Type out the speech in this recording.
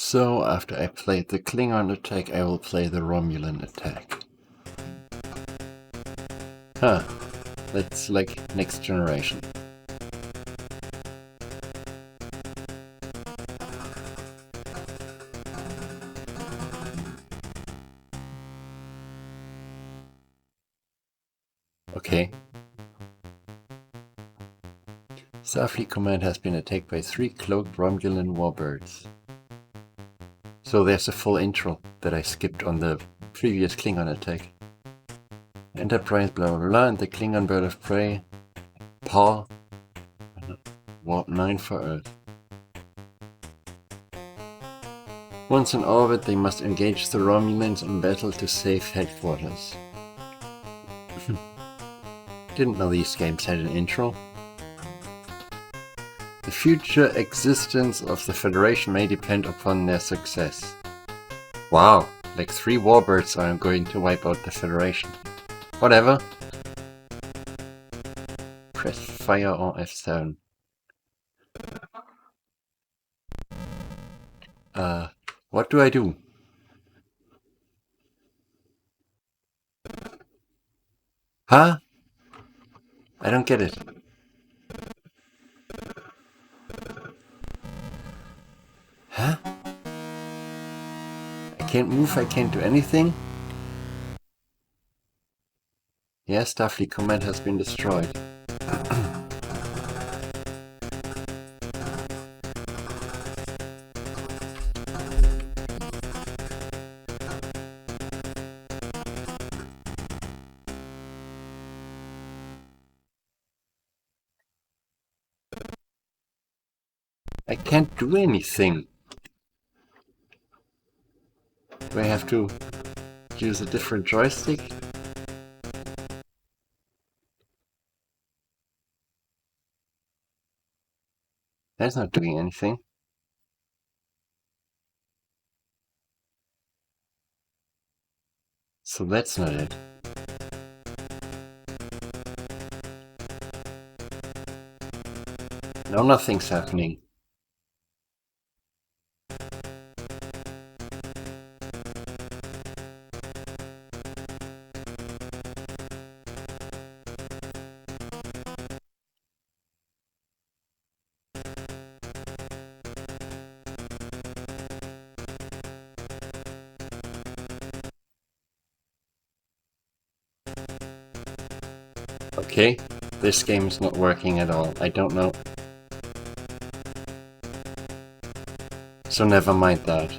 So, after I played the Klingon attack, I will play the Romulan attack. Huh. That's like next generation. Okay. Starfleet Command has been attacked by 3 cloaked Romulan warbirds. So there's a full intro that I skipped on the previous Klingon attack. Enterprise blah blah blah, and the Klingon bird of prey. Paw. Warp 9 for Earth. Once in orbit, they must engage the Romulans in battle to save headquarters. Didn't know these games had an intro. The future existence of the Federation may depend upon their success. Wow, like 3 warbirds are going to wipe out the Federation. Whatever. Press fire or F7. What do I do? Huh? I don't get it. Huh? I can't move, I can't do anything? Yeah, Starfleet Command has been destroyed. I can't do anything. Do I have to use a different joystick? That's not doing anything. So that's not it. Now nothing's happening. Okay, this game is not working at all. I don't know. So never mind that.